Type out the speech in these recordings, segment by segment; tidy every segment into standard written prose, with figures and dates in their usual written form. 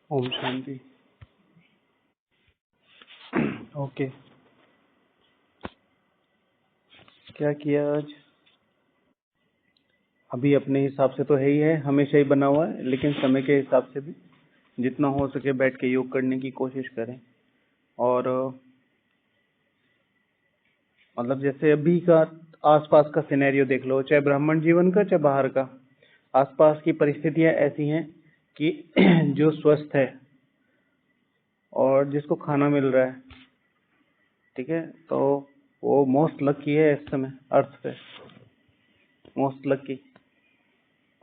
Om Shanti. Okay, क्या किया आज? अभी अपने हिसाब से तो है ही है, हमेशा ही बना हुआ है, लेकिन समय के हिसाब से भी जितना हो सके बैठ के योग करने की कोशिश करें। और मतलब जैसे अभी का आसपास का सिनेरियो देख लो, चाहे ब्राह्मण जीवन का चाहे बाहर का, आसपास की परिस्थितियां ऐसी हैं कि जो स्वस्थ है और जिसको खाना मिल रहा है, ठीक है, तो वो मोस्ट लकी है इस समय अर्थ पे, मोस्ट लकी।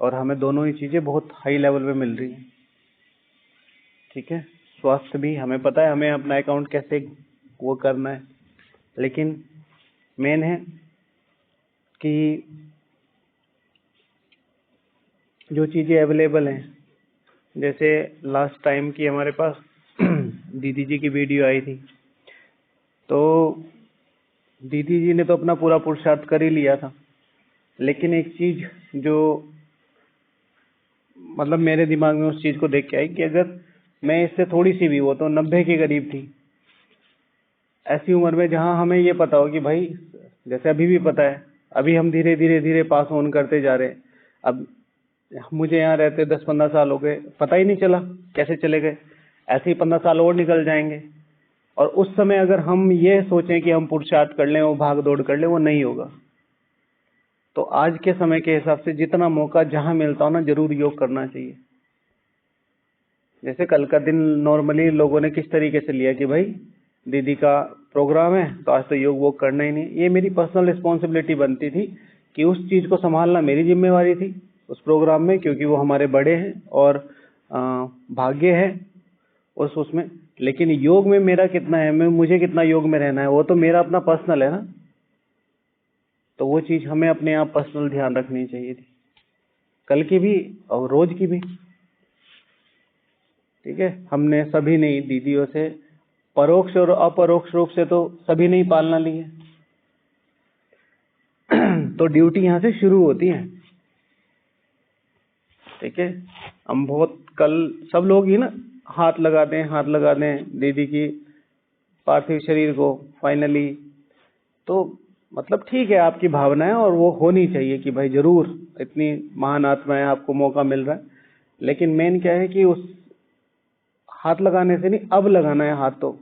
और हमें दोनों ही चीजें बहुत हाई लेवल पे मिल रही हैं, ठीक है। स्वास्थ्य भी हमें पता है, हमें अपना अकाउंट कैसे वो करना है, लेकिन मेन है कि जो चीजें अवेलेबल हैं, जैसे लास्ट टाइम की हमारे पास दीदी जी की वीडियो आई थी, तो दीदी जी ने तो अपना पूरा पुरुषार्थ कर ही लिया था, लेकिन एक चीज जो मतलब मेरे दिमाग में उस चीज को देख के आई कि अगर मैं इससे थोड़ी सी भी, वो तो 90 के करीब थी, ऐसी उम्र में जहां हमें ये पता हो कि भाई, जैसे अभी भी पता है, अभी हम धीरे धीरे धीरे पास ऑन करते जा रहे हैं। अब मुझे यहाँ रहते 10-15 साल हो गए, पता ही नहीं चला कैसे चले गए, ऐसे ही 15 साल और निकल जाएंगे। और उस समय अगर हम ये सोचें कि हम पुरुषार्थ कर लें, वो भाग दौड़ कर लें, वो नहीं होगा। तो आज के समय के हिसाब से जितना मौका जहां मिलता हो ना, जरूर योग करना चाहिए। जैसे कल का दिन नॉर्मली लोगों ने किस तरीके से लिया कि भाई दीदी का प्रोग्राम है तो आज तो योग वो करना ही नहीं। ये मेरी पर्सनल रिस्पॉन्सिबिलिटी बनती थी कि उस चीज को संभालना मेरी जिम्मेवारी थी उस प्रोग्राम में, क्योंकि वो हमारे बड़े हैं और भाग्य है उसमें। लेकिन योग में मेरा कितना है, मुझे कितना योग में रहना है, वो तो मेरा अपना पर्सनल है ना। तो वो चीज हमें अपने आप पर्सनल ध्यान रखनी चाहिए थी, कल की भी और रोज की भी, ठीक है। हमने सभी ने दीदियों से परोक्ष और अपरोक्ष रूप से तो सभी ने ही पालना ली है। तो ड्यूटी यहाँ से शुरू होती है, ठीक है। हम बहुत कल सब लोग ही ना हाथ लगाते हैं दीदी की पार्थिव शरीर को फाइनली। तो मतलब ठीक है, आपकी भावना है और वो होनी चाहिए कि भाई जरूर इतनी महान आत्मा है, आपको मौका मिल रहा है। लेकिन मेन क्या है कि उस हाथ लगाने से नहीं, अब लगाना है हाथ। तो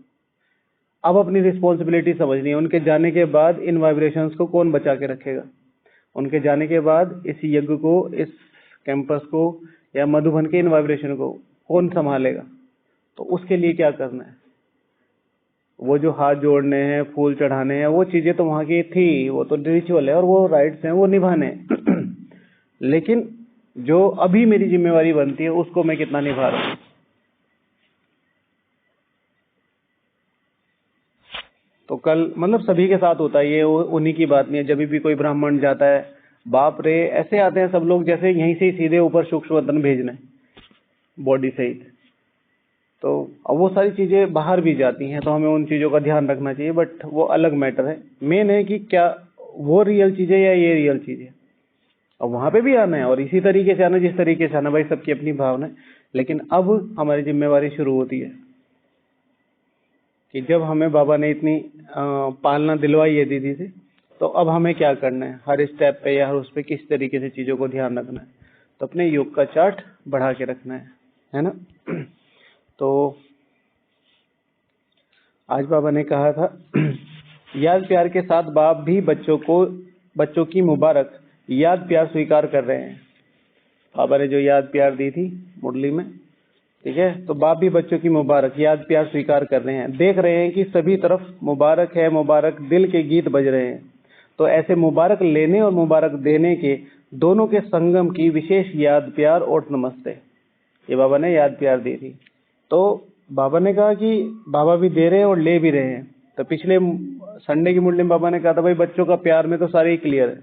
अब अपनी रिस्पॉन्सिबिलिटी समझनी है। उनके जाने के बाद इन वाइब्रेशंस को कौन बचा के रखेगा? उनके जाने के बाद इस यज्ञ को, इस कैंपस को या मधुबन के इन वाइब्रेशन को कौन संभालेगा? तो उसके लिए क्या करना है? वो जो हाथ जोड़ने हैं, फूल चढ़ाने हैं, वो चीजें तो वहां की थी, वो तो रिचुअल है और वो राइट्स हैं, वो निभाने हैं। लेकिन जो अभी मेरी जिम्मेवारी बनती है उसको मैं कितना निभा रहा हूँ। तो कल मतलब सभी के साथ होता है ये, उन्हीं की बात नहीं है। जब भी कोई ब्राह्मण जाता है, बाप रे ऐसे आते हैं सब लोग जैसे यहीं से ही सीधे ऊपर सूक्ष्म वतन भेजने बॉडी सहित। तो अब वो सारी चीजें बाहर भी जाती हैं, तो हमें उन चीजों का ध्यान रखना चाहिए, बट वो अलग मैटर है। मेन है कि क्या वो रियल चीज है या ये रियल चीज है। और वहां पे भी आना है और इसी तरीके से आना जिस तरीके से आना, भाई सबकी अपनी भावना है। लेकिन अब हमारी जिम्मेवारी शुरू होती है कि जब हमें बाबा ने इतनी पालना दिलवाई है दीदी से, तो अब हमें क्या करना है, हर स्टेप पे या हर उस पे किस तरीके से चीजों को ध्यान रखना है। तो अपने योग का चार्ट बढ़ा के रखना है ना। तो आज बाबा ने कहा था याद प्यार के साथ बाप भी बच्चों की मुबारक याद प्यार स्वीकार कर रहे हैं। बाबा ने जो याद प्यार दी थी मुरली में, ठीक है, तो बाप भी बच्चों की मुबारक याद प्यार स्वीकार कर रहे हैं। देख रहे हैं कि सभी तरफ मुबारक है मुबारक, दिल के गीत बज रहे हैं। तो ऐसे मुबारक लेने और मुबारक देने के दोनों के संगम की विशेष याद प्यार और नमस्ते, ये बाबा ने याद प्यार दी थी। तो बाबा ने कहा कि बाबा भी दे रहे हैं और ले भी रहे हैं। तो पिछले संडे की मुरली में बाबा ने कहा था भाई बच्चों का प्यार में तो सारे ही क्लियर है,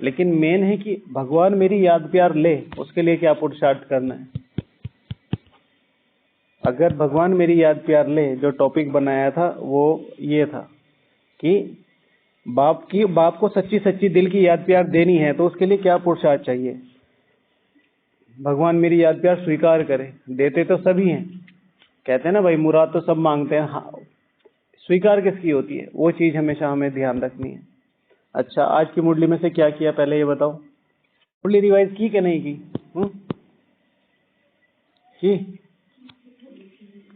लेकिन मेन है कि भगवान मेरी याद प्यार ले, उसके लिए क्या पुरुषार्थ करना है। अगर भगवान मेरी याद प्यार ले, जो टॉपिक बनाया था वो ये था कि बाप को सच्ची सच्ची दिल की याद प्यार देनी है, तो उसके लिए क्या पुरुषार्थ चाहिए। भगवान मेरी याद प्यार स्वीकार करे। देते तो सभी हैं, कहते हैं ना भाई मुराद तो सब मांगते हैं, हाँ, स्वीकार किसकी होती है, वो चीज हमेशा हमें ध्यान रखनी है। अच्छा, आज की मुरली में से क्या किया पहले ये बताओ। मुरली रिवाइज की कि नहीं की? की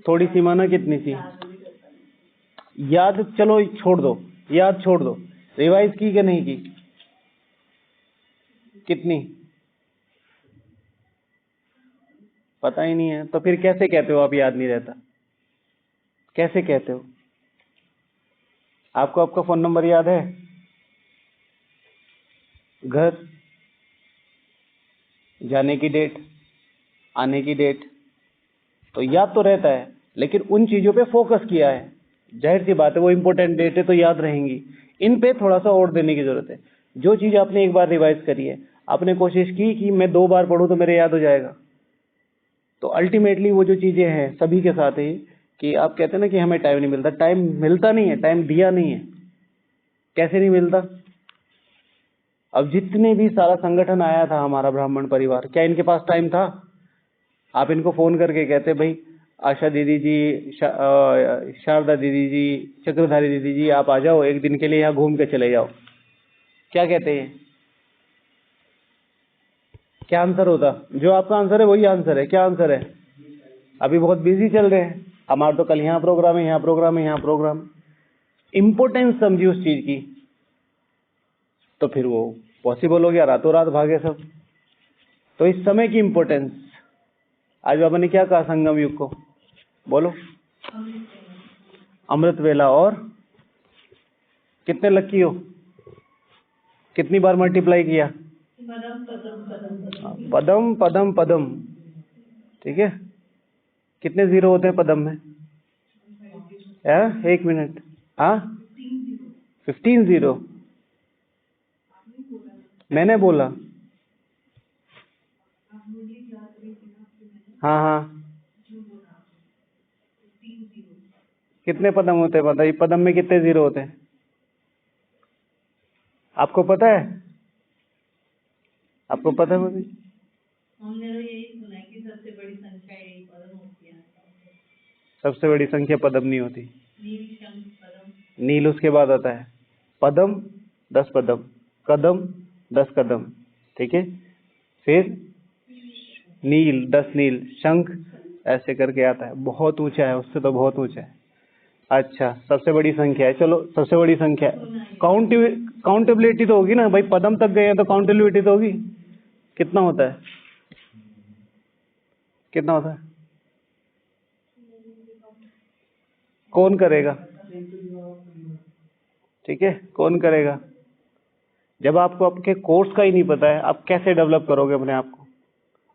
थोड़ी सी माना, कितनी सी याद? चलो छोड़ दो, याद छोड़ दो, रिवाइज की कि नहीं की? कितनी? पता ही नहीं है तो फिर कैसे कहते हो आप याद नहीं रहता? कैसे कहते हो? आपको आपका फोन नंबर याद है? घर, जाने की डेट, आने की डेट, तो याद तो रहता है, लेकिन उन चीजों पे फोकस किया है, जाहिर सी बात है वो इंपॉर्टेंट डेट है तो याद रहेंगी। इन पे थोड़ा सा और देने की जरूरत है। जो चीज आपने एक बार रिवाइज करी है, आपने कोशिश की कि मैं 2 बार पढ़ूं तो मेरे याद हो जाएगा, तो अल्टीमेटली वो जो चीजें हैं सभी के साथ ही, कि आप कहते हैं ना कि हमें टाइम नहीं मिलता, टाइम मिलता नहीं है, टाइम दिया नहीं है। कैसे नहीं मिलता? अब जितने भी सारा संगठन आया था हमारा ब्राह्मण परिवार, क्या इनके पास टाइम था? आप इनको फोन करके कहते भाई आशा दीदी जी, शारदा दीदी जी, चक्रधारी दीदी जी, आप आ जाओ एक दिन के लिए यहाँ घूम के चले जाओ, क्या कहते हैं? क्या आंसर होता? जो आपका आंसर है वही आंसर है। क्या आंसर है? अभी बहुत बिजी चल रहे हैं, हमारा तो कल यहाँ प्रोग्राम है, यहाँ प्रोग्राम है, यहाँ प्रोग्राम। इंपॉर्टेंस समझी उस चीज की, तो फिर वो पॉसिबल हो गया, रातों रात भागे सब। तो इस समय की इंपॉर्टेंस, आज बाबा ने क्या कहा संगम युग को? बोलो। अमृत वेला। और कितने लकी हो? कितनी बार मल्टीप्लाई किया? पदम पदम पदम, ठीक है। कितने जीरो होते हैं पदम में? 1 मिनट, हाँ 15 जीरो। मैंने बोला? हाँ हाँ। कितने पदम होते हैं बताइए? पदम में कितने जीरो होते हैं? आपको पता है? आपको पता है? मुझे हमने तो यही सुना है कि सबसे बड़ी संख्या यही पदम होती है। सबसे बड़ी संख्या पदम नहीं होती। नील, शंख, पदम। नील उसके बाद आता है। पदम 10 पदम, कदम 10 कदम, ठीक है। फिर नील 10 नील, शंख ऐसे करके आता है, बहुत ऊंचा है, उससे तो बहुत ऊंचा है। अच्छा, सबसे बड़ी संख्या है, चलो सबसे बड़ी संख्या है। काउंटेबिलिटी तो होगी ना भाई, पदम तक गए हैं तो काउंटेबिलिटी तो होगी। कितना होता है? कितना होता है? कौन करेगा? ठीक है, कौन करेगा? जब आपको आपके कोर्स का ही नहीं पता है, आप कैसे डेवलप करोगे अपने आप को?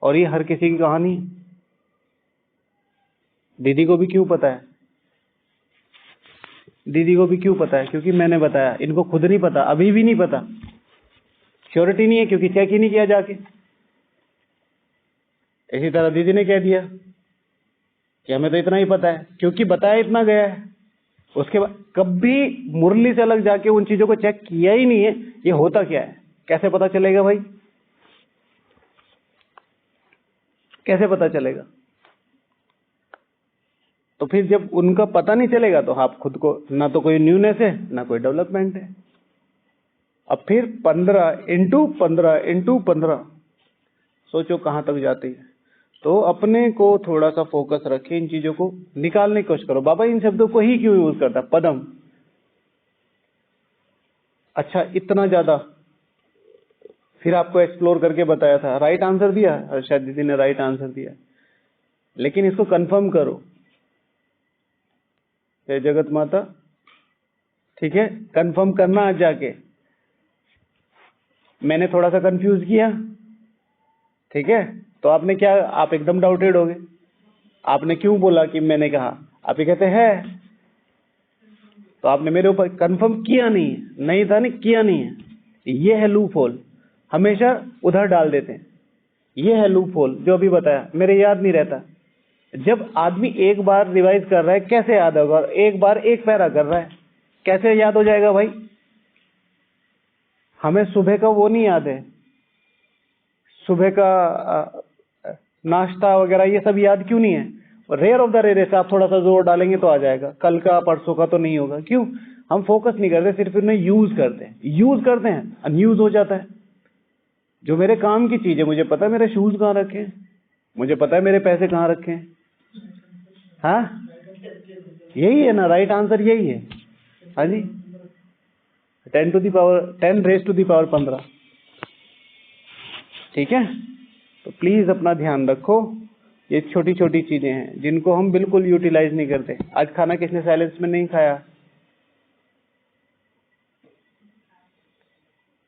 और ये हर किसी की कहानी। दीदी को भी क्यों पता है? दीदी को भी क्यों पता है? क्योंकि मैंने बताया। इनको खुद नहीं पता, अभी भी नहीं पता, श्योरिटी नहीं है, क्योंकि चेक ही नहीं किया जाके। इसी तरह दीदी ने कह दिया कि हमें तो इतना ही पता है, क्योंकि बताया इतना गया है। उसके बाद कभी मुरली से अलग जाके उन चीजों को चेक किया ही नहीं है, ये होता क्या है, कैसे पता चलेगा भाई? कैसे पता चलेगा? तो फिर जब उनका पता नहीं चलेगा तो आप खुद को, ना तो कोई न्यूनेस है ना कोई डेवलपमेंट है। अब फिर 15 इंटू 15 इंटू 15, सोचो कहां तक जाती है। तो अपने को थोड़ा सा फोकस रखे, इन चीजों को निकालने की कोशिश करो। बाबा इन शब्दों को ही क्यों यूज करता? पदम, अच्छा इतना ज्यादा। फिर आपको एक्सप्लोर करके बताया था, राइट आंसर दिया, शायद दीदी ने राइट आंसर दिया, लेकिन इसको कंफर्म करो। जय जगत माता, ठीक है, कंफर्म करना आज जाके। मैंने थोड़ा सा कंफ्यूज किया, ठीक है, तो आपने क्या, आप एकदम डाउटेड हो गए। आपने क्यों बोला कि मैंने कहा? आप ये कहते हैं, तो आपने मेरे ऊपर कंफर्म किया नहीं है। नहीं था, नहीं किया नहीं है। ये है लूप होल, हमेशा उधर डाल देते हैं। ये है लूप होल जो अभी बताया, मेरे याद नहीं रहता। जब आदमी एक बार रिवाइज कर रहा है, कैसे याद होगा? एक बार एक पैरा कर रहा है, कैसे याद हो जाएगा भाई? हमें सुबह का वो नहीं याद है, सुबह का नाश्ता वगैरह ये सब याद क्यों नहीं है? रेयर ऑफ द रेयर से आप थोड़ा सा जोर डालेंगे तो आ जाएगा, कल का परसों का तो नहीं होगा। क्यों? हम फोकस नहीं करते, सिर्फ उन्हें यूज करते हैं, अनयूज हो जाता है। जो मेरे काम की चीज है, मुझे पता है मेरे शूज कहाँ रखे हैं, मुझे पता है मेरे पैसे कहाँ रखे हैं। हाँ, यही है ना, राइट आंसर यही है। हाँ जी, 10 रेज़ टू द पावर 15। ठीक है, तो प्लीज अपना ध्यान रखो। ये छोटी छोटी चीजें हैं जिनको हम बिल्कुल यूटिलाइज नहीं करते। आज खाना किसने साइलेंस में नहीं खाया?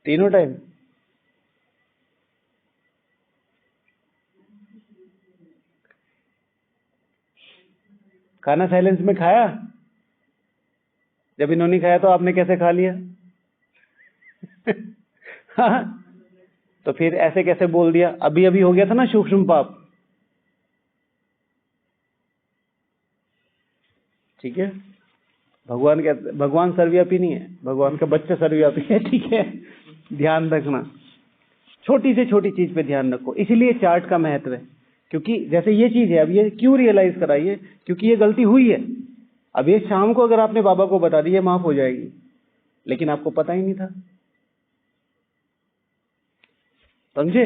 तीनों टाइम? खाना साइलेंस में खाया? जब इन्होंने खाया तो आपने कैसे खा लिया? हाँ, तो फिर ऐसे कैसे बोल दिया? अभी अभी हो गया था ना सूक्ष्म पाप। ठीक है, भगवान सर्वव्यापी नहीं है, भगवान का बच्चा सर्वव्यापी है। ठीक है, ध्यान रखना, छोटी से छोटी चीज पे ध्यान रखो। इसीलिए चार्ट का महत्व है, क्योंकि जैसे ये चीज है, अब ये क्यों रियलाइज कराइए? क्योंकि ये गलती हुई है। अब ये शाम को अगर आपने बाबा को बता दी, ये माफ हो जाएगी, लेकिन आपको पता ही नहीं था, समझे?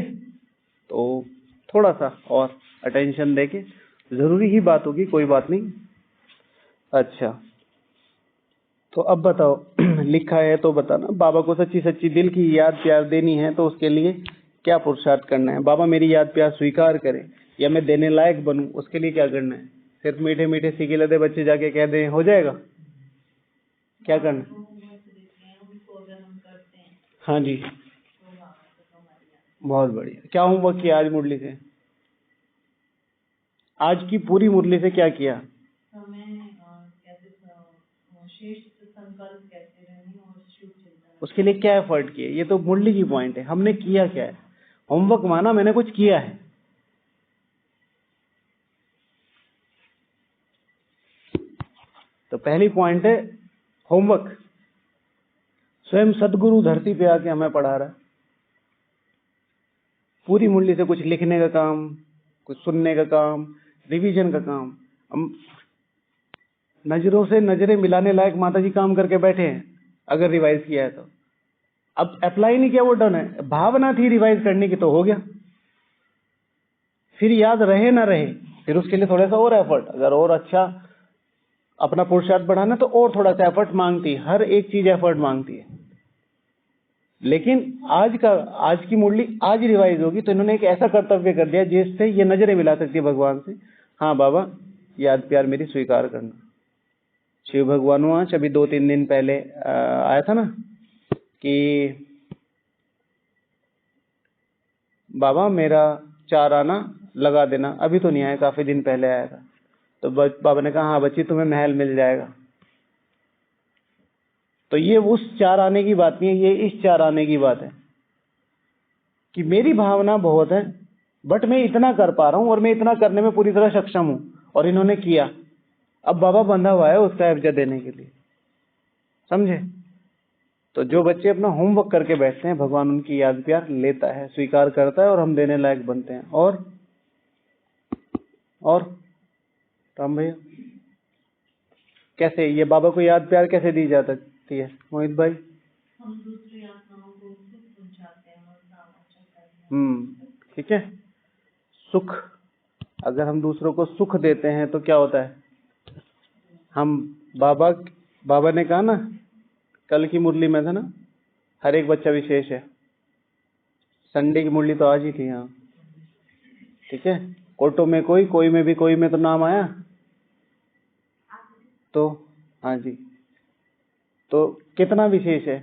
तो थोड़ा सा और अटेंशन देके, जरूरी ही बात होगी, कोई बात नहीं। अच्छा, तो अब बताओ, लिखा है तो बताना। बाबा को सच्ची सच्ची दिल की याद प्यार देनी है तो उसके लिए क्या पुरुषार्थ करना है? बाबा मेरी याद प्यार स्वीकार करे या मैं देने लायक बनूं, उसके लिए क्या करना है? सिर्फ मीठे मीठे सीखे लदे बच्चे जाके कह दें हो जाएगा? क्या करना है? उनको अगर हम करते हैं हाँ जी, तो बाबा तो हमारी याद। बहुत बढ़िया। क्या होमवर्क किया आज मुरली से? आज की पूरी मुरली से क्या किया? हमें कैसे श्रेष्ठ संकल्प कैसे रहने और शुभ चिंतन। उसके लिए क्या एफर्ट किए? ये तो मुरली की पॉइंट है, हमने किया क्या है? होमवर्क माना मैंने कुछ किया है। तो पहली पॉइंट है होमवर्क। स्वयं सदगुरु धरती पे आके हमें पढ़ा रहा है। पूरी मुरली से कुछ लिखने का काम, कुछ सुनने का काम, रिवीजन का काम। हम नजरों से नजरें मिलाने लायक माता जी काम करके बैठे हैं, अगर रिवाइज किया है तो। अब अप्लाई नहीं किया, वो डन है। भावना थी रिवाइज करने की तो हो गया। फिर याद रहे ना रहे, फिर उसके लिए थोड़ा सा और एफर्ट, अगर और अच्छा अपना पुरुषार्थ बढ़ाना तो और थोड़ा सा एफर्ट मांगती है। हर एक चीज एफर्ट मांगती है। लेकिन आज की मुरली आज रिवाइज होगी तो इन्होंने एक ऐसा कर्तव्य कर दिया जिससे ये नजरें मिला सकती है भगवान से। हाँ बाबा, याद प्यार मेरी स्वीकार करना। शिव भगवान आज अभी 2-3 दिन पहले आया था ना कि बाबा मेरा 4 आना लगा देना। अभी तो नहीं आया, काफी दिन पहले आया था। तो बाबा ने कहा हाँ बच्ची तुम्हें महल मिल जाएगा। तो ये उस 4 आने की बात नहीं है, ये इस 4 आने की बात है कि मेरी भावना बहुत है बट मैं इतना कर पा रहा हूं और मैं इतना करने में पूरी तरह सक्षम हूं, और इन्होंने किया। अब बाबा बंधा हुआ है उसका एवजा देने के लिए, समझे? तो जो बच्चे अपना होमवर्क करके बैठते हैं, भगवान उनकी याद प्यार लेता है, स्वीकार करता है और हम देने लायक बनते हैं। और राम भैया कैसे ये बाबा को याद प्यार कैसे दी जा सकती है? मोहित भाई। हम दूसरी आत्माओं को सुख पहुंचाते हैं और काम अच्छा करते हैं। ठीक है। सुख, अगर हम दूसरों को सुख देते हैं तो क्या होता है? हम बाबा ने कहा ना, कल की मुरली में था ना, हर एक बच्चा विशेष है। संडे की मुरली तो आज ही थी। हाँ ठीक है। कोटो में कोई में भी कोई में तो नाम आया तो हाँ जी, तो कितना विशेष है।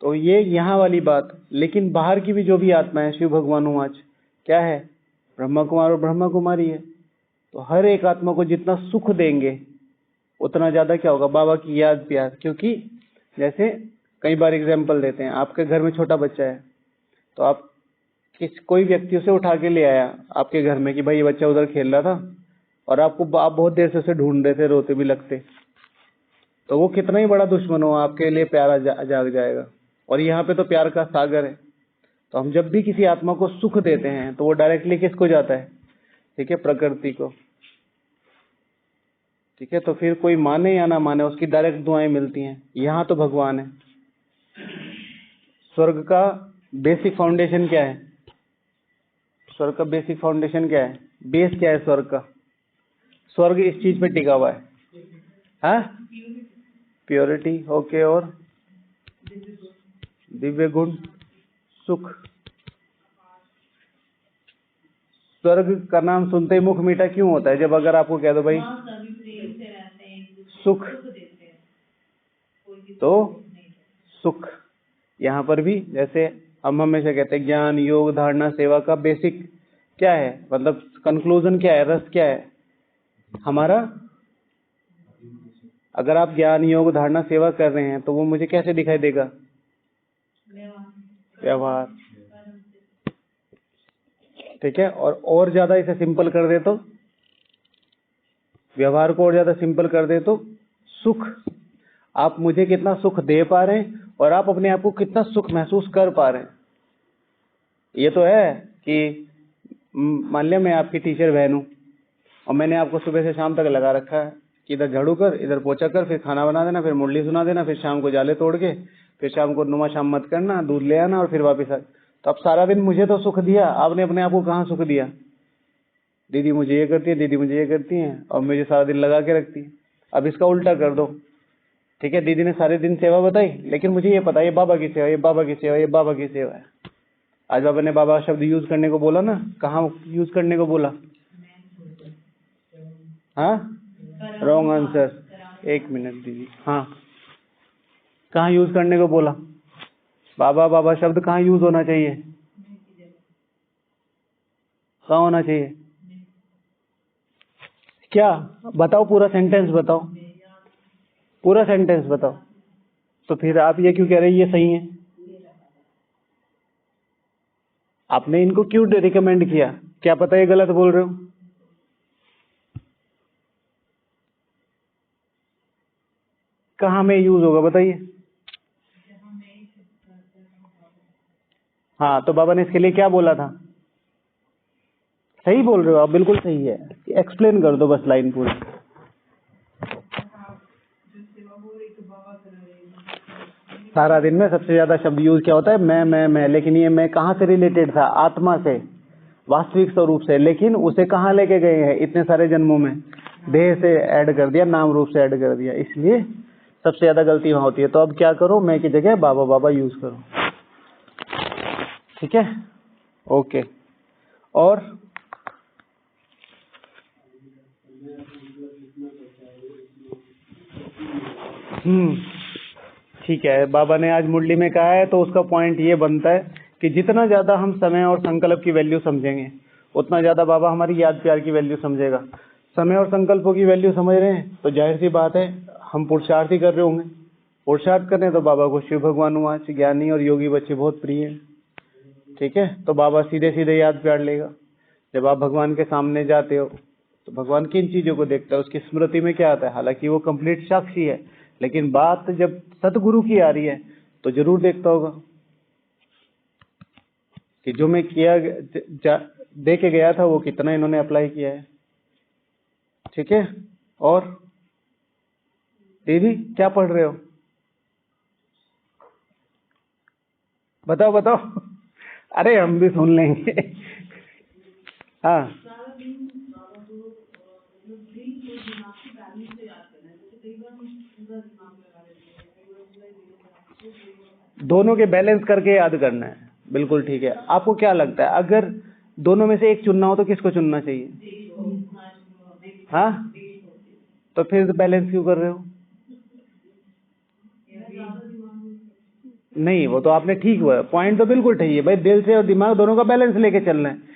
तो ये यहाँ वाली बात। लेकिन बाहर की भी जो भी आत्मा है, शिव भगवान हूँ आज क्या है? ब्रह्मा कुमार और ब्रह्मा कुमारी है। तो हर एक आत्मा को जितना सुख देंगे उतना ज्यादा क्या होगा? बाबा की याद प्यार। क्योंकि जैसे कई बार एग्जाम्पल देते हैं, आपके घर में छोटा बच्चा है तो आप कोई व्यक्ति उसे उठा के ले आया आपके घर में कि भाई ये बच्चा उधर खेल रहा था, और आप बहुत देर से उसे ढूंढ रहे थे, रोते भी लगते, तो वो कितना ही बड़ा दुश्मन हो आपके लिए प्यारा जाग जाएगा। और यहाँ पे तो प्यार का सागर है। तो हम जब भी किसी आत्मा को सुख देते हैं तो वो डायरेक्टली किसको जाता है? ठीक है, प्रकृति को। ठीक है, तो फिर कोई माने या ना माने उसकी डायरेक्ट दुआएं मिलती हैं। यहाँ तो भगवान है। स्वर्ग का बेसिक फाउंडेशन क्या है? स्वर्ग का बेसिक फाउंडेशन क्या है? बेस क्या है स्वर्ग का? स्वर्ग इस चीज पे टिका हुआ है, हाँ? Purity, okay. और दिव्य गुण, सुख। स्वर्ग का नाम सुनते ही मुख मीठा क्यों होता है? जब अगर आपको कह दो भाई सुख, तो सुख। यहाँ पर भी जैसे हम हमेशा कहते हैं ज्ञान, योग, धारणा, सेवा का बेसिक क्या है, मतलब कंक्लूजन क्या है, रस क्या है हमारा? अगर आप ज्ञान, योग, धारणा, सेवा कर रहे हैं तो वो मुझे कैसे दिखाई देगा? व्यवहार। ठीक है, और ज्यादा इसे सिंपल कर दे तो, व्यवहार को और ज्यादा सिंपल कर दे तो सुख। आप मुझे कितना सुख दे पा रहे हैं और आप अपने आप को कितना सुख महसूस कर पा रहे हैं। ये तो है कि मान लिया मैं आपकी टीचर बहन हूं और मैंने आपको सुबह से शाम तक लगा रखा है कि इधर झाड़ू कर, इधर पोछा कर, फिर खाना बना देना, फिर मुरली सुना देना, फिर शाम को जाले तोड़ के, फिर शाम को नुमा शाम मत करना, दूध ले आना और फिर वापस आ। तो अब सारा दिन मुझे तो सुख दिया, आपने अपने आप को कहाँ सुख दिया? दीदी मुझे ये करती है, दीदी मुझे ये करती है और मुझे सारा दिन लगा के रखती है। अब इसका उल्टा कर दो। ठीक है, दीदी ने सारे दिन सेवा बताई, लेकिन मुझे ये पता है ये बाबा की सेवा, ये बाबा की सेवा, ये बाबा की सेवा है। आज बाबा ने बाबा शब्द यूज करने को बोला ना, कहाँ यूज करने को बोला? हाँ, रॉन्ग आंसर। एक मिनट दीदी, हाँ, कहाँ यूज करने को बोला? बाबा बाबा शब्द कहाँ यूज होना चाहिए? कहाँ होना चाहिए? क्या बताओ, पूरा सेंटेंस बताओ, पूरा सेंटेंस बताओ। तो फिर आप ये क्यों कह रहे हैं ये सही है? आपने इनको क्यों रिकमेंड किया? क्या पता ये गलत बोल रहे हो? कहाँ में यूज होगा बताइए? हाँ, तो बाबा ने इसके लिए क्या बोला था? सही बोल रहे हो आप, बिल्कुल सही है। एक्सप्लेन कर दो बस लाइन पूरी। सारा दिन में सबसे ज्यादा शब्द यूज क्या होता है? मैं। लेकिन ये मैं कहाँ से रिलेटेड था? आत्मा से, वास्तविक स्वरूप से। लेकिन उसे कहाँ लेके गए हैं इतने सारे जन्मों में? देह से ऐड कर दिया, नाम रूप से ऐड कर दिया, इसलिए सबसे ज्यादा गलती वहां होती है। तो अब क्या करो, मैं की जगह बाबा बाबा यूज करो। ठीक है, ओके। और ठीक है, बाबा ने आज मुरली में कहा है तो उसका पॉइंट ये बनता है कि जितना ज्यादा हम समय और संकल्प की वैल्यू समझेंगे उतना ज्यादा बाबा हमारी याद प्यार की वैल्यू समझेगा। समय और संकल्पों की वैल्यू समझ रहे हैं तो जाहिर सी बात है हम पुरुषार्थ ही कर रहे होंगे। पुरुषार्थ करने तो बाबा को शिव भगवान वाच, ज्ञानी और योगी बच्चे बहुत प्रिय हैं। ठीक है, तो बाबा सीधे सीधे याद प्यार लेगा। जब आप भगवान के सामने जाते हो तो भगवान किन चीजों को देखता है? उसकी स्मृति में क्या आता है? हालांकि वो कंप्लीट साक्षी है, लेकिन बात जब सतगुरु की आ रही है तो जरूर देखता होगा कि जो मैं किया दे के गया था वो कितना इन्होंने अप्लाई किया है। ठीक है, और दीदी क्या पढ़ रहे हो? बताओ बताओ। अरे हम भी सुन लेंगे। हाँ, दोनों के बैलेंस करके याद करना है। बिल्कुल ठीक है। आपको क्या लगता है अगर दोनों में से एक चुनना हो तो किसको चुनना चाहिए? हाँ, तो फिर बैलेंस क्यों कर रहे हो? नहीं, वो तो आपने ठीक हुआ, पॉइंट तो बिल्कुल ठीक है भाई, दिल से और दिमाग दोनों का बैलेंस लेके चलना है।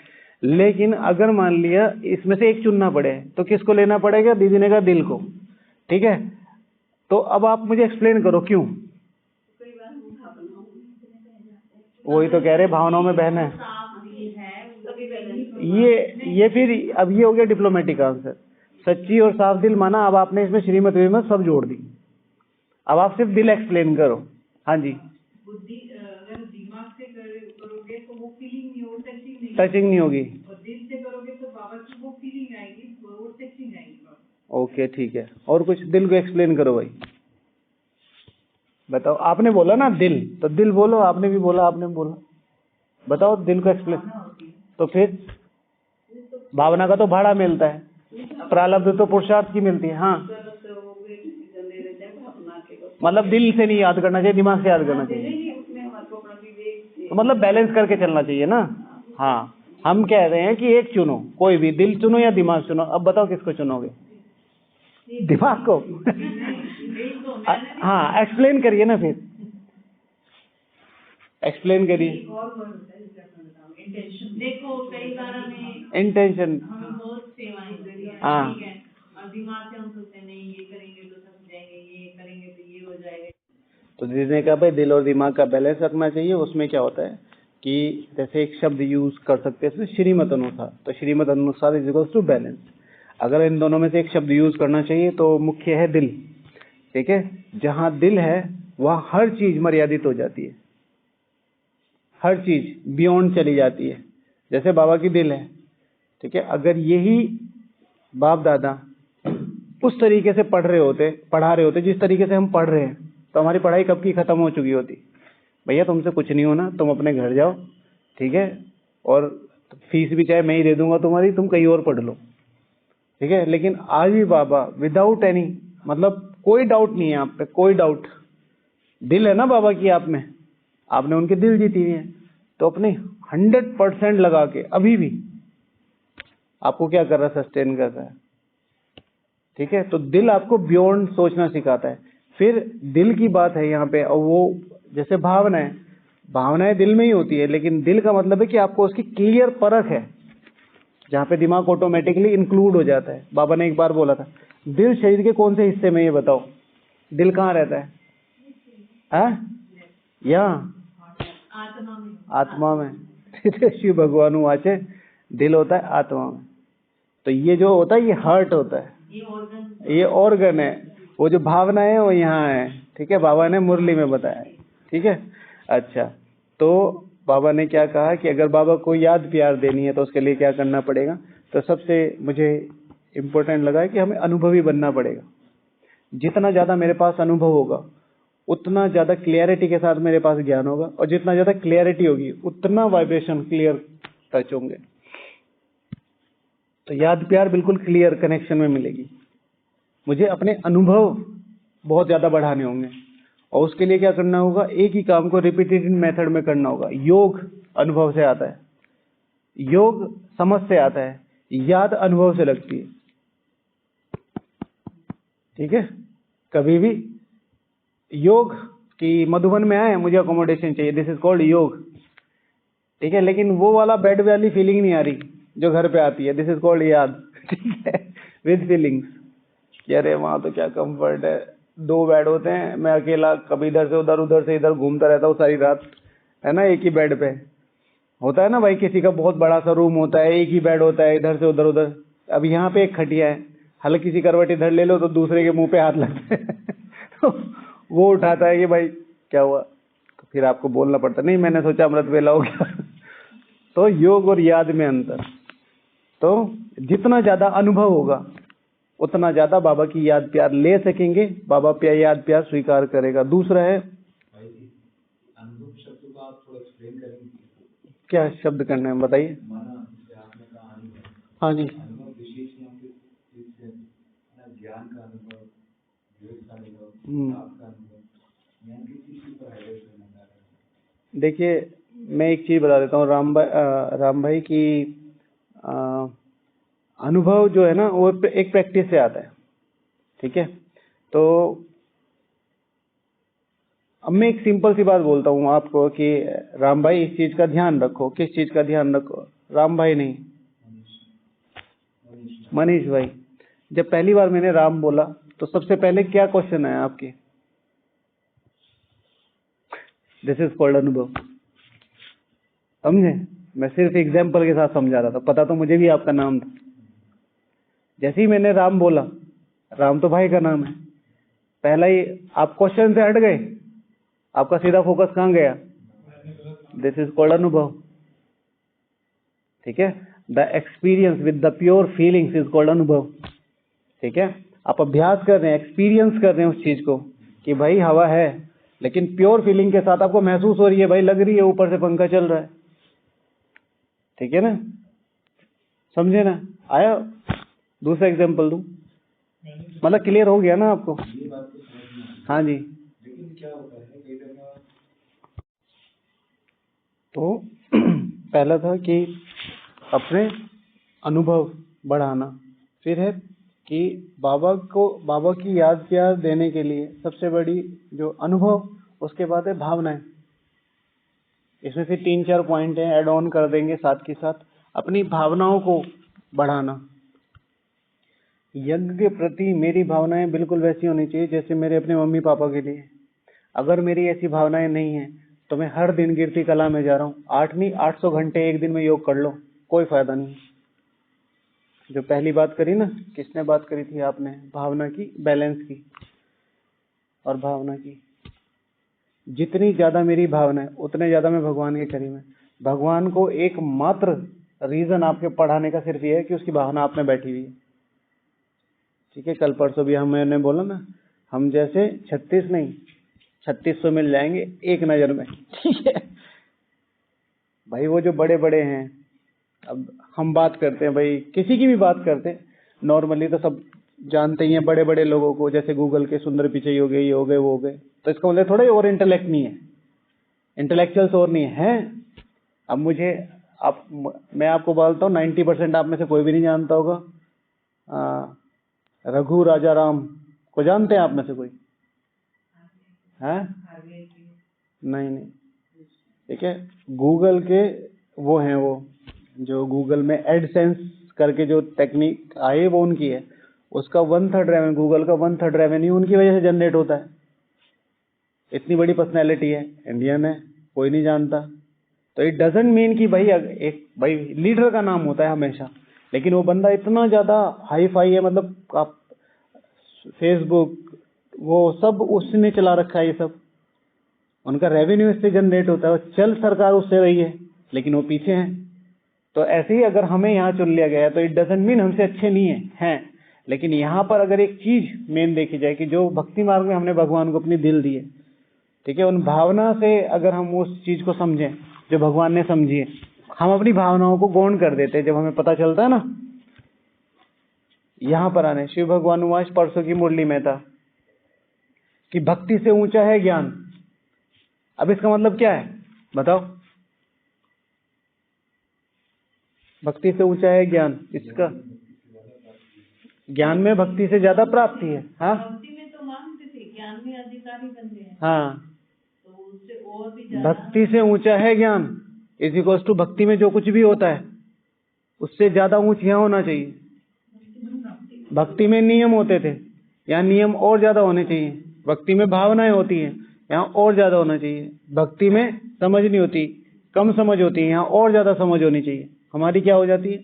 लेकिन अगर मान लिया इसमें से एक चुनना पड़े तो किसको लेना पड़ेगा? दीदी ने कहा दिल को। ठीक है, तो अब आप मुझे एक्सप्लेन करो क्यों? वही तो कह रहे भावनाओं में बहना है। ये फिर अब ये हो गया डिप्लोमेटिक आंसर। सच्ची और साफ दिल माना, अब आपने इसमें श्रीमत विमत सब जोड़ दी। अब आप सिर्फ दिल एक्सप्लेन करो। हाँ जी, बुद्धि अगर दिमाग से करोगे तो वो फीलिंग नहीं होगी, टचिंग नहीं होगी। और दिल से करोगे तो बाबा की वो ओके ठीक है, और कुछ दिल को एक्सप्लेन करो भाई, बताओ। आपने बोला ना दिल, तो दिल बोलो, आपने भी बोला, आपने भी बोला, बताओ दिल को एक्सप्लेन। तो फिर भावना का तो भाड़ा मिलता है, प्रारब्ध तो पुरुषार्थ की मिलती है। हाँ, मतलब दिल से नहीं याद करना चाहिए, दिमाग से याद करना चाहिए, तो मतलब बैलेंस करके चलना चाहिए ना। हाँ, हम कह रहे हैं कि एक चुनो, कोई भी, दिल चुनो या दिमाग चुनो। अब बताओ किसको चुनोगे? दिमाग को। हाँ, एक्सप्लेन करिए ना, फिर एक्सप्लेन करिए। देखो कई बार हमें इंटेंशन, बहुत सेवाएं करी है, हाँ, ठीक है, और दिमाग से हम सोचते हैं नहीं ये करेंगे तो थक जाएंगे, ये करेंगे तो ये हो जाएगा। तो जिसने कहा भाई दिल और दिमाग का बैलेंस रखना चाहिए, उसमें क्या होता है कि जैसे एक शब्द यूज कर सकते हैं श्रीमत अनुसार, तो श्रीमत अनुसार इज इक्वल्स टू बैलेंस। अगर इन दोनों में से एक शब्द यूज करना चाहिए तो मुख्य है दिल, ठीक है। जहां दिल है वहां हर चीज मर्यादित हो जाती है, हर चीज बियॉन्ड चली जाती है। जैसे बाबा की दिल है, ठीक है, अगर यही बाप दादा उस तरीके से पढ़ा रहे होते जिस तरीके से हम पढ़ रहे हैं, तो हमारी पढ़ाई कब की खत्म हो चुकी होती। भैया तुमसे कुछ नहीं होना, तुम अपने घर जाओ, ठीक है, और फीस भी चाहे मैं ही दे दूंगा तुम्हारी, तुम कहीं और पढ़ लो, ठीक है। लेकिन आज भी बाबा विदाउट एनी, मतलब कोई डाउट नहीं है आप पे, कोई डाउट, दिल है ना बाबा की आप में, आपने उनके दिल जीती हुई है, तो अपने 100% लगा के अभी भी आपको क्या कर रहा है, सस्टेन कर रहा है, ठीक है। तो दिल आपको बियॉन्ड सोचना सिखाता है। फिर दिल की बात है यहाँ पे, और वो जैसे भावनाएं दिल में ही होती है, लेकिन दिल का मतलब है कि आपको उसकी क्लियर परख है, जहाँ पे दिमाग ऑटोमेटिकली इंक्लूड हो जाता है। बाबा ने एक बार बोला था, दिल शरीर के कौन से हिस्से में, ये बताओ, दिल कहाँ रहता है? यहाँ आत्मा में। शिव भगवान वाचे, दिल होता है आत्मा में। तो ये जो होता है ये हार्ट होता है, ये ऑर्गन है। वो जो भावना है वो यहाँ है, ठीक है, बाबा ने मुरली में बताया, ठीक है। अच्छा, तो बाबा ने क्या कहा कि अगर बाबा को याद प्यार देनी है तो उसके लिए क्या करना पड़ेगा, तो सबसे मुझे इम्पोर्टेंट लगा है कि हमें अनुभवी बनना पड़ेगा। जितना ज्यादा मेरे पास अनुभव होगा उतना ज्यादा क्लियरिटी के साथ मेरे पास ज्ञान होगा, और जितना ज्यादा क्लियरिटी होगी उतना वाइब्रेशन क्लियर टच होंगे। तो याद प्यार बिल्कुल क्लियर कनेक्शन में मिलेगी। मुझे अपने अनुभव बहुत ज्यादा बढ़ाने होंगे, और उसके लिए क्या करना होगा, एक ही काम को रिपीटेड मेथड में करना होगा। योग अनुभव से आता है, योग समझ से आता है, याद अनुभव से लगती है, ठीक है। कभी भी योग कि मधुबन में आए, मुझे अकोमोडेशन चाहिए, दिस इज कॉल्ड योग, ठीक है। लेकिन वो वाला बेड वाली फीलिंग नहीं आ रही जो घर पे आती है, दिस इज कॉल्ड याद, ठीक है, विद फीलिंग्स। अरे वहां तो क्या कंफर्ट है, 2 बेड होते हैं, मैं अकेला कभी इधर से उधर घूमता रहता हूँ सारी रात, है ना। एक ही बेड पे होता है ना भाई, किसी का बहुत बड़ा सा रूम होता है, एक ही बेड होता है, इधर से उधर। अब यहाँ पे एक खटिया है, हल्की सी करवट इधर ले लो तो दूसरे के मुंह पे हाथ लगते हैं तो वो उठाता है कि भाई क्या हुआ, तो फिर आपको बोलना पड़ता, नहीं मैंने सोचा अमृत वेला हो गया तो योग और याद में अंतर। तो जितना ज्यादा अनुभव होगा उतना ज्यादा बाबा की याद प्यार ले सकेंगे, बाबा याद प्यार स्वीकार करेगा। दूसरा है, अनुभव शब्द को आप थोड़ा एक्सप्लेन करेंगे? क्या शब्द करना है बताइए। हाँ जी, अनुभव विशेष ज्ञान का अनुभव, योग का अनुभव, का अनुभव, देखिए मैं एक चीज बता देता हूँ, राम भाई की अनुभव जो है ना वो एक प्रैक्टिस से आता है, ठीक है। तो अब मैं एक सिंपल सी बात बोलता हूँ आपको कि राम भाई इस चीज का ध्यान रखो। किस चीज का ध्यान रखो? राम भाई नहीं, मनीष भाई। जब पहली बार मैंने राम बोला तो सबसे पहले क्या क्वेश्चन है आपके? दिस इज कॉल्ड अनुभव। समझे? मैं सिर्फ एग्जाम्पल के साथ समझा रहा था, पता तो मुझे भी आपका नाम था। जैसे ही मैंने राम बोला, राम तो भाई का नाम है, पहला ही आप क्वेश्चन से हट गए, आपका सीधा फोकस कहाँ गया? दिस इज कॉल्ड अनुभव, ठीक है। The experience with the pure feelings is called अनुभव, ठीक है। आप अभ्यास कर रहे हैं, एक्सपीरियंस कर रहे हैं उस चीज को कि भाई हवा है, लेकिन प्योर फीलिंग के साथ आपको महसूस हो रही है, भाई लग रही है ऊपर से पंखा चल रहा है। ठीक है ना, समझे ना? आया? दूसरा एग्जांपल दूं, मतलब क्लियर हो गया ना आपको? ये बात तो समझ में आई। हाँ जी। लेकिन क्या होता है कई जगह तो पहला था कि अपने अनुभव बढ़ाना, फिर है कि बाबा की याद देने के लिए सबसे बड़ी जो अनुभव, उसके बाद है भावनाएं। इसमें से 3-4 पॉइंट है, ऐड ऑन कर देंगे साथ के साथ। अपनी भावनाओं को बढ़ाना। यज्ञ के प्रति मेरी भावनाएं बिल्कुल वैसी होनी चाहिए जैसे मेरे अपने मम्मी पापा के लिए। अगर मेरी ऐसी भावनाएं नहीं है तो मैं हर दिन कीर्ति कला में जा रहा हूँ, 800 घंटे एक दिन में योग कर लो, कोई फायदा नहीं। जो पहली बात करी ना, किसने बात करी थी आपने? भावना की, बैलेंस की और भावना की। जितनी ज्यादा मेरी भावना है उतने ज्यादा मैं भगवान के करीब है। भगवान को एकमात्र रीजन आपके पढ़ाने का सिर्फ ये है कि उसकी भावना आप में बैठी हुई है। ठीक है, कल परसों भी मैंने बोला ना, हम जैसे 36 नहीं 3600 मिल जाएंगे एक नजर में। ठीक है भाई, वो जो बड़े बड़े हैं, अब हम बात करते हैं भाई, किसी की भी बात करते हैं नॉर्मली तो सब जानते ही हैं बड़े बड़े लोगों को, जैसे गूगल के सुंदर पिचई हो गए, ये हो गए, वो हो गए। तो इसका मतलब थोड़ा और इंटेलेक्ट नहीं है, इंटेलेक्चुअल्स और नहीं है। अब मैं आपको बोलता हूँ 90% आप में से कोई भी नहीं जानता होगा। रघु राजा राम को जानते हैं आप में से कोई? है? नहीं। ठीक है, गूगल के वो हैं, वो जो गूगल में एडसेंस करके जो टेक्निक आए वो उनकी है। उसका 1/3 रेवेन्यू, गूगल का 1/3 रेवेन्यू उनकी वजह से जनरेट होता है। इतनी बड़ी पर्सनैलिटी है, इंडियन है, कोई नहीं जानता। तो इट डजंट मीन कि भाई लीडर का नाम होता है हमेशा, लेकिन वो बंदा इतना ज्यादा हाई फाई है, मतलब आप फेसबुक वो सब उसने चला रखा है, ये सब उनका रेवेन्यू इससे जनरेट होता है। चल सरकार उससे रही है लेकिन वो पीछे हैं। तो ऐसे ही अगर हमें यहाँ चुन लिया गया है तो इट डजंट मीन हमसे अच्छे नहीं हैं। लेकिन यहाँ पर अगर एक चीज मेन देखी जाए कि जो भक्ति मार्ग में हमने भगवान को अपनी दिल दी है, ठीक है, उन भावना से अगर हम उस चीज को समझें जो भगवान ने समझी है, हम अपनी भावनाओं को गौण कर देते हैं जब हमें पता चलता है ना। यहाँ पर आने शिव भगवान उवाच, परसों की मुरली में था कि भक्ति से ऊंचा है ज्ञान। अब इसका मतलब क्या है बताओ? भक्ति से ऊंचा है ज्ञान, इसका ज्ञान में भक्ति से ज्यादा प्राप्ति है। हाँ, भक्ति में तो मांगते थे, ज्ञान में अधिकारी बनते हैं। हाँ, तो उससे और भी ज्यादा भक्ति से ऊंचा है ज्ञान इज इक्वल्स टू भक्ति में जो कुछ भी होता है उससे ज्यादा ऊंच यहाँ होना चाहिए। भक्ति में नियम होते थे, यहाँ नियम और ज्यादा होने चाहिए। भक्ति में भावनाएं होती हैं, यहाँ और ज्यादा होना चाहिए। भक्ति में समझ नहीं होती, कम समझ होती है, यहाँ और ज्यादा समझ होनी चाहिए। हमारी क्या हो जाती है?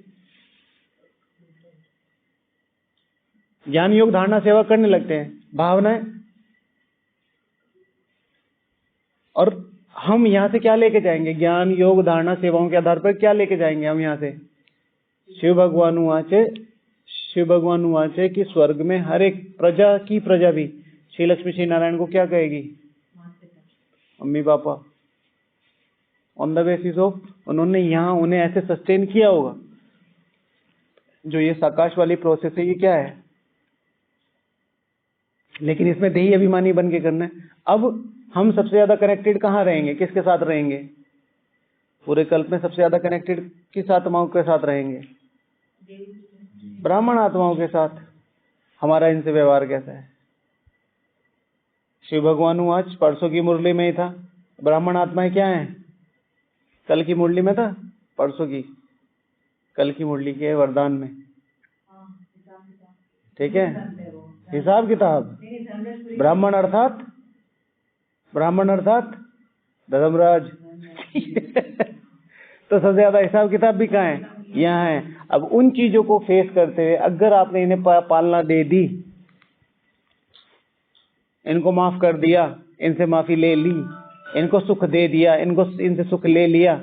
ज्ञान योग धारणा सेवा करने लगते हैं, भावनाएं। और हम यहाँ से क्या लेके जाएंगे? ज्ञान योग धारणा सेवाओं के आधार पर क्या लेके जाएंगे हम यहाँ से? शिव भगवान उवाचे कि स्वर्ग में हर एक प्रजा भी श्री लक्ष्मी श्री नारायण को क्या कहेगी? Mummy papa. On the basis of उन्होंने यहाँ उन्हें ऐसे सस्टेन किया होगा। जो ये साकाश वाली प्रोसेस है, ये क्या है? लेकिन इसमें देही अभिमानी बन के करना है। अब हम सबसे ज्यादा कनेक्टेड कहाँ रहेंगे? किसके साथ रहेंगे? पूरे कल्प में सबसे ज्यादा कनेक्टेड किस आत्माओं के साथ रहेंगे? ब्राह्मण आत्माओं के साथ। हमारा इनसे व्यवहार कैसा है? शिव भगवान आज परसों की मुरली में ही था। ब्राह्मण आत्माएं क्या हैं? कल की मुरली में था, परसों की, कल की मुरली के वरदान में। ठीक है, हिसाब किताब। ब्राह्मण अर्थात धर्मराज। तो सबसे ज्यादा हिसाब किताब भी कहाँ है? यहाँ है। अब उन चीजों को फेस करते हुए अगर आपने इन्हें पालना दे दी, इनको माफ कर दिया, इनसे माफी ले ली, इनको सुख दे दिया, इनसे सुख ले लिया,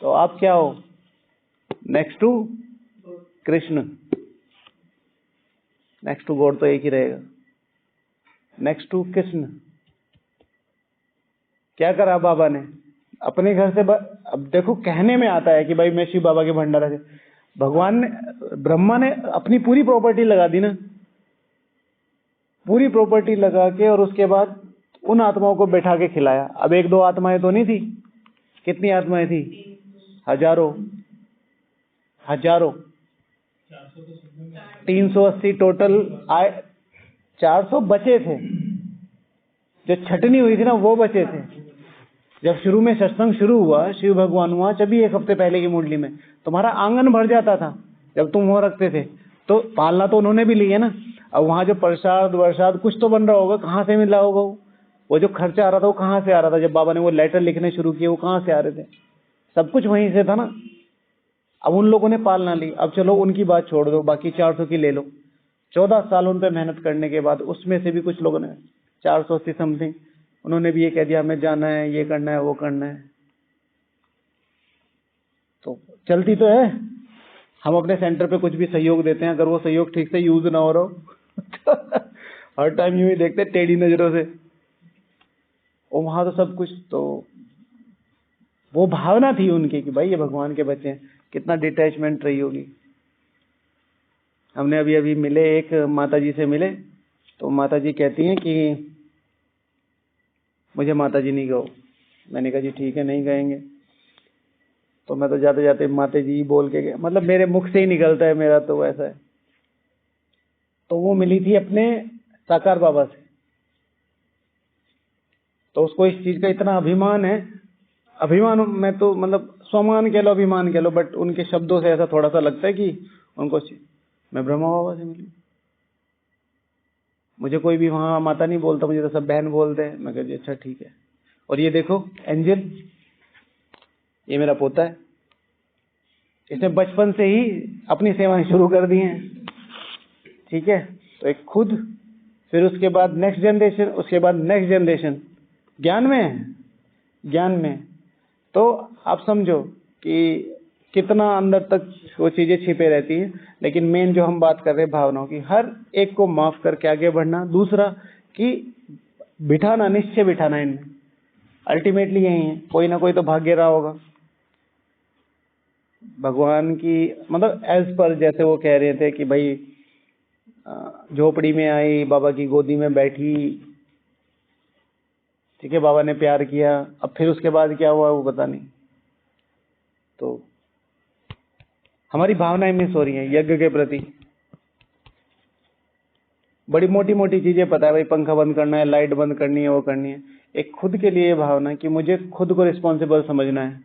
तो आप क्या हो? Next to Krishna. Next to God तो एक ही रहेगा। Next to Krishna. क्या करा बाबा ने अपने घर से अब देखो कहने में आता है कि भाई मैं शिव बाबा के भंडारा से, भगवान ने, ब्रह्मा ने अपनी पूरी प्रॉपर्टी लगा दी ना, पूरी प्रॉपर्टी लगा के, और उसके बाद उन आत्माओं को बैठा के खिलाया। अब एक दो आत्माएं तो नहीं थी, कितनी आत्माएं थी? हजारों, 380 टोटल आए, 400 बचे थे। जो छटनी हुई थी ना वो बचे थे। जब शुरू में सत्संग शुरू हुआ, शिव भगवान हुआ, जब भी 1 हफ्ते पहले की मुरली में तुम्हारा आंगन भर जाता था जब तुम वो रखते थे। तो पालना तो उन्होंने भी ली है ना। अब वहां जो प्रसाद वर्साद कुछ तो बन रहा होगा, कहाँ से मिला होगा? वो जो खर्चा आ रहा था वो कहाँ से आ रहा था? जब बाबा ने वो लेटर लिखने शुरू किए वो कहाँ से आ रहे थे? सब कुछ वहीं से था ना। अब उन लोगों ने पालना ली। अब चलो उनकी बात छोड़ दो, बाकी 400 की ले लो। 14 साल उन पे मेहनत करने के बाद उसमें से भी कुछ लोगों ने 480 समथिंग, उन्होंने भी ये कह दिया हमें जाना है, ये करना है, वो करना है। तो चलती तो है। हम अपने सेंटर पे कुछ भी सहयोग देते हैं, अगर वो सहयोग ठीक से यूज ना हो रहा हो हर टाइम यूं ही देखते हैं टेढ़ी नजरों से। और वहां तो सब कुछ, तो वो भावना थी उनकी कि भाई ये भगवान के बच्चे हैं। कितना डिटैचमेंट रही होगी। हमने अभी अभी मिले, एक माता जी से मिले, तो माता जी कहती हैं कि मुझे माता जी नहीं कहो। मैंने कहा जी ठीक है, नहीं कहेंगे। तो मैं तो जाते जाते माता जी बोल के गया, मतलब मेरे मुख से ही निकलता है, मेरा तो ऐसा है। तो वो मिली थी अपने साकार बाबा से, तो उसको इस चीज का इतना अभिमान है। अभिमान में तो मतलब स्वमान कह लो, अभिमान कह लो, बट उनके शब्दों से ऐसा थोड़ा सा लगता है कि उनको, मैं ब्रह्मा बाबा से मिली, मुझे कोई भी वहां माता नहीं बोलता, मुझे तो सब बहन बोलते हैं। मैं कहा जी अच्छा ठीक है। और ये देखो एंजल, ये मेरा पोता है, इसने बचपन से ही अपनी सेवाएं शुरू कर दी हैं। ठीक है, तो एक खुद, फिर उसके बाद नेक्स्ट जनरेशन, उसके बाद नेक्स्ट जनरेशन। ज्ञान में है, ज्ञान में। तो आप समझो कि कितना अंदर तक वो चीजें छिपे रहती हैं। लेकिन मेन जो हम बात कर रहे हैं भावनाओं की, हर एक को माफ करके आगे बढ़ना। दूसरा कि बिठाना, निश्चय बिठाना इनमें। अल्टीमेटली यही है, कोई ना कोई तो भाग्य रहा होगा भगवान की, मतलब एज पर, जैसे वो कह रहे थे कि भाई झोपड़ी में आई, बाबा की गोदी में बैठी, ठीक है, बाबा ने प्यार किया। अब फिर उसके बाद क्या हुआ वो पता नहीं। तो हमारी भावनाएं मिस हो रही हैं यज्ञ के प्रति। बड़ी मोटी मोटी चीजें पता है, भाई पंखा बंद करना है, लाइट बंद करनी है, वो करनी है। एक खुद के लिए भावना कि मुझे खुद को रिस्पॉन्सिबल समझना है,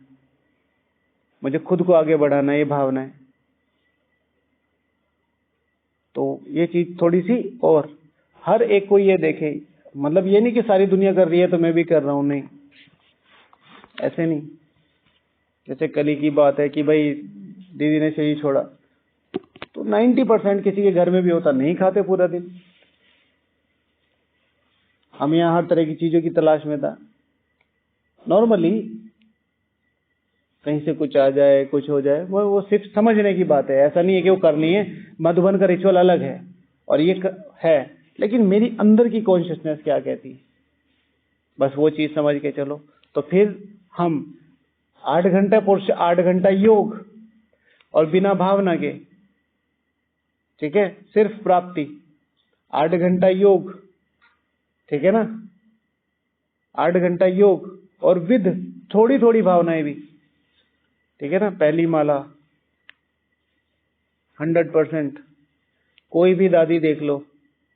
मुझे खुद को आगे बढ़ाना है, ये भावना है। तो ये चीज थोड़ी सी, और हर एक को ये देखे, मतलब ये नहीं कि सारी दुनिया कर रही है तो मैं भी कर रहा हूं, नहीं, ऐसे नहीं। जैसे कल की बात है कि भाई दीदी ने शरीर छोड़ा, तो 90% किसी के घर में भी होता, नहीं खाते पूरा दिन। हम यहाँ हर तरह की चीजों की तलाश में था। नॉर्मली कहीं से कुछ आ जाए, कुछ हो जाए, वो सिर्फ समझने की बात है। ऐसा नहीं है कि वो करनी है। मधुबन का रिचुअल अलग है और ये है, लेकिन मेरी अंदर की कॉन्शियसनेस क्या कहती है, बस वो चीज समझ के चलो। तो फिर हम 8 घंटा पुरुष, 8 घंटा योग, और बिना भावना के, ठीक है, सिर्फ प्राप्ति। 8 घंटा योग, ठीक है ना, 8 घंटा योग और विद थोड़ी थोड़ी भावनाएं भी, ठीक है ना। पहली माला 100%। कोई भी दादी देख लो,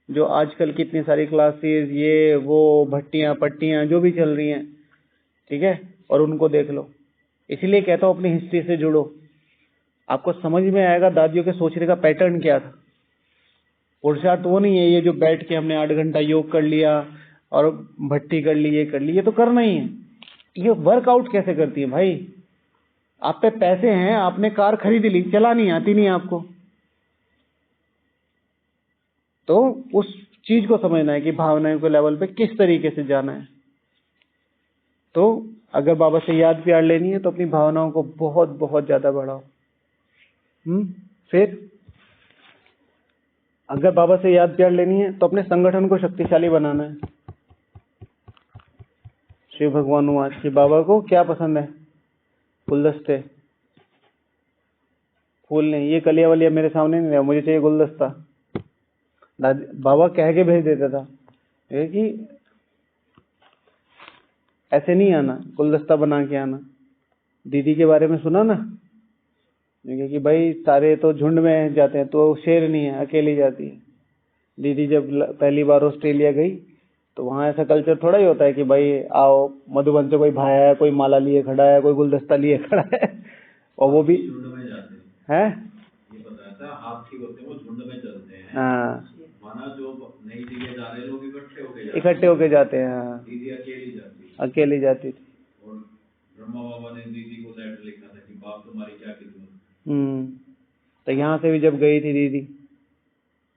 जो आजकल कितनी सारी क्लासेस, ये वो भट्टियां पट्टियां जो भी चल रही हैं, ठीक है, और उनको देख लो। इसीलिए कहता हूं अपनी हिस्ट्री से जुड़ो, आपको समझ में आएगा दादियों के सोचने का पैटर्न क्या था। पुरुषार्थ वो नहीं है ये जो बैठ के हमने 8 घंटा योग कर लिया और भट्टी कर ली, ये कर ली, ये तो करना ही है। ये वर्कआउट कैसे करती है भाई? आप पे पैसे हैं, आपने कार खरीद ली, चलानी आती नहीं आपको, तो उस चीज को समझना है कि भावनाओं के लेवल पे किस तरीके से जाना है। तो अगर बाबा से याद प्यार लेनी है तो अपनी भावनाओं को बहुत बहुत ज्यादा बढ़ाओ। फिर अगर बाबा से याद प्यार लेनी है तो अपने संगठन को शक्तिशाली बनाना है। शिव भगवान वाच कि बाबा को क्या पसंद है? गुलदस्ते, फूल नहीं। ये कलिया वलिया मेरे सामने नहीं रहा, मुझे चाहिए गुलदस्ता। बाबा कह के भेज देता था ये कि ऐसे नहीं आना, गुलदस्ता बना के आना। दीदी के बारे में सुना ना, कि भाई सारे तो झुंड में जाते हैं, तो शेर नहीं है, अकेली जाती है। दीदी जब पहली बार ऑस्ट्रेलिया गई तो वहाँ ऐसा कल्चर थोड़ा ही होता है कि भाई आओ, मधुबन से कोई भाई है, कोई माला लिए खड़ा है, कोई गुलदस्ता लिए खड़ा है, और वो भी झुंड में जाते है। ये पता था, हाथी होते हैं वो झुंड में चलते हैं। हाँ, माना जो नई जगह जा रहे लोग इकट्ठे होके जाते हैं। हाँ, दीदी अकेली जाती अकेली जाती थी। और ब्रह्मा बाबा ने दीदी को लेटर लिखा था कि बाप तुम्हारी क्या किस्मत। तो यहाँ से भी जब गई थी दीदी,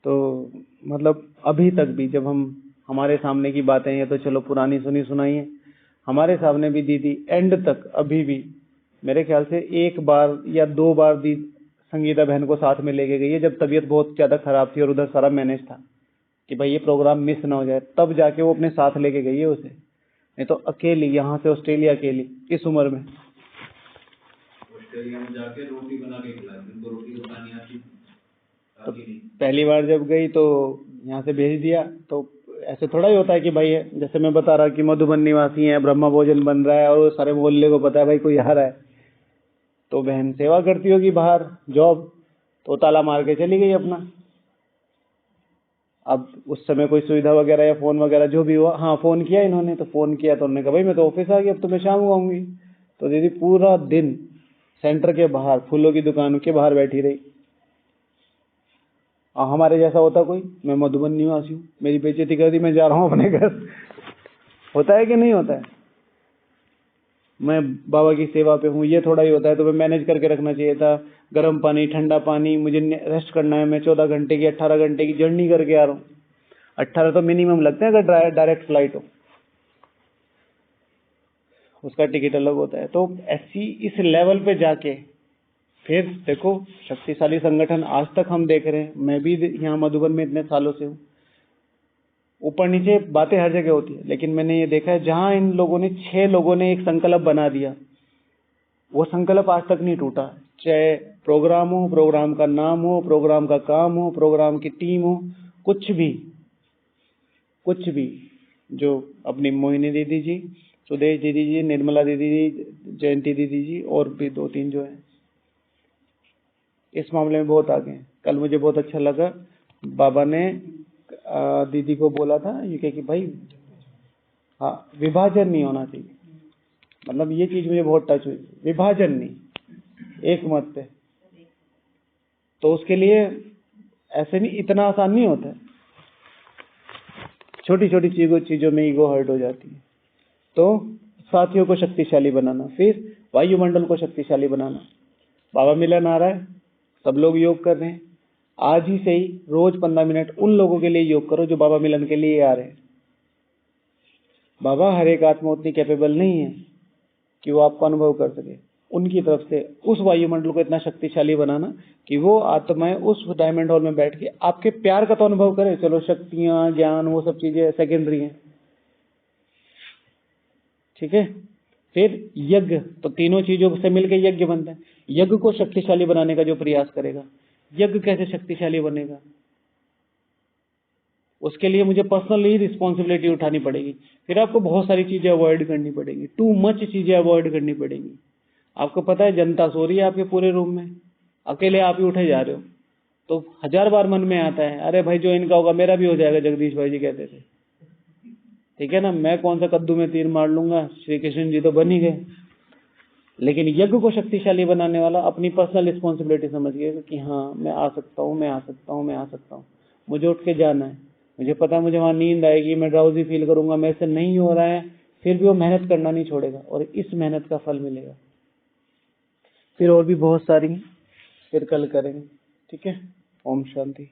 तो मतलब अभी तक भी जब हम हमारे सामने की बातें हैं तो चलो पुरानी सुनी सुनाई है, हमारे सामने भी दीदी एंड तक अभी भी मेरे ख्याल से 1 बार या 2 बार दी संगीता बहन को साथ में लेके गई है, जब तबीयत बहुत ज्यादा खराब थी और उधर सारा मैनेज था कि भाई ये प्रोग्राम मिस ना हो जाए, तब जाके वो अपने साथ लेके गई है उसे। नहीं तो अकेली यहाँ से ऑस्ट्रेलिया अकेली इस उम्र में। ऑस्ट्रेलिया में जाके रोटी बना के खिलाई, उनको रोटी बनानी आती तो पहली बार जब गई तो यहाँ से भेज दिया, तो ऐसे थोड़ा ही होता है कि भाई जैसे मैं बता रहा कि मधुबन निवासी हैं, ब्रह्मा भोजन बन रहा है और वो सारे मोहल्ले को पता है भाई कोई आ रहा है, तो बहन सेवा करती होगी बाहर जॉब, तो ताला मार के चली गई अपना। अब उस समय कोई सुविधा वगैरह या फोन वगैरह जो भी हुआ, हाँ फोन किया इन्होंने, तो फोन किया तो उन्होंने कहा भाई मैं तो ऑफिस आ गई, अब तो मैं शाम को आऊंगी। तो दीदी पूरा दिन सेंटर के बाहर फूलों की दुकानों के बाहर बैठी रही। हमारे जैसा होता कोई, मैं मधुबन निवासी हूँ, मेरी बेइज्जती कर दी, मैं जा रहा हूँ अपने घर। होता है कि नहीं होता है? मैं बाबा की सेवा पे हूँ, ये थोड़ा ही होता है। तो मैं मैनेज करके रखना चाहिए था, गर्म पानी, ठंडा पानी, मुझे रेस्ट करना है। मैं 14 घंटे की 18 घंटे की जर्नी करके आ रहा हूँ। 18 तो मिनिमम लगते हैं अगर डायरेक्ट फ्लाइट हो, उसका टिकट अलग होता है। तो ऐसी इस लेवल पे जाके फिर देखो शक्तिशाली संगठन आज तक हम देख रहे हैं। मैं भी यहाँ मधुबन में इतने सालों से हूँ, ऊपर नीचे बातें हर जगह होती है, लेकिन मैंने ये देखा है जहां इन लोगों ने 6 लोगों ने एक संकल्प बना दिया, वो संकल्प आज तक नहीं टूटा। चाहे प्रोग्राम हो, प्रोग्राम का नाम हो, प्रोग्राम का काम हो, प्रोग्राम की टीम हो, कुछ भी जो अपनी मोहिनी दीदी जी, सुदेश दीदी जी, निर्मला दीदी जी, जयंती दीदी जी और भी 2-3 जो है इस मामले में बहुत आगे हैं। कल मुझे बहुत अच्छा लगा, बाबा ने दीदी को बोला था ये कि भाई हाँ विभाजन नहीं होना चाहिए, मतलब ये चीज मुझे बहुत टच हुई, विभाजन नहीं, एक मत पे। तो उसके लिए ऐसे नहीं, इतना आसान नहीं होता है, छोटी छोटी चीजों में ईगो हर्ट हो जाती है। तो साथियों को शक्तिशाली बनाना, फिर वायुमंडल को शक्तिशाली बनाना। बाबा मिलन आ रहा है, सब लोग योग कर रहे हैं, आज ही से ही रोज 15 मिनट उन लोगों के लिए योग करो जो बाबा मिलन के लिए आ रहे हैं। बाबा हर एक आत्मा उतनी कैपेबल नहीं है कि वो आपको अनुभव कर सके। उनकी तरफ से उस वायुमंडल को इतना शक्तिशाली बनाना कि वो आत्माएं उस डायमंड हॉल में बैठ के आपके प्यार का तो अनुभव करें। चलो शक्तियां, ज्ञान, वो सब चीजें सेकेंडरी हैं, ठीक है। फिर यज्ञ, तो तीनों चीजों से मिलकर यज्ञ बनता है। यज्ञ को शक्तिशाली बनाने का जो प्रयास करेगा, यज्ञ कैसे शक्तिशाली बनेगा, उसके लिए मुझे पर्सनली रिस्पॉन्सिबिलिटी उठानी पड़ेगी। फिर आपको बहुत सारी चीजें अवॉइड करनी पड़ेगी, टू मच चीजें अवॉइड करनी पड़ेगी। आपको पता है जनता सो रही है आपके पूरे रूम में, अकेले आप ही उठे जा रहे हो, तो 1000 बार मन में आता है अरे भाई जो इनका होगा मेरा भी हो जाएगा, जगदीश भाई जी कहते थे, ठीक है ना, मैं कौन सा कद्दू में तीर मार लूंगा, श्री कृष्ण जी तो बन ही गए। लेकिन यज्ञ को शक्तिशाली बनाने वाला अपनी पर्सनल रिस्पॉन्सिबिलिटी समझिएगा कि हाँ मैं आ सकता हूँ, मैं आ सकता हूँ, मैं आ सकता हूँ, मुझे उठ के जाना है। मुझे पता है मुझे वहां नींद आएगी, मैं ड्राउजी फील करूंगा, मेरे से नहीं हो रहा है, फिर भी वो मेहनत करना नहीं छोड़ेगा और इस मेहनत का फल मिलेगा। फिर और भी बहुत सारी, फिर कल करेंगे, ठीक है। ओम शांति।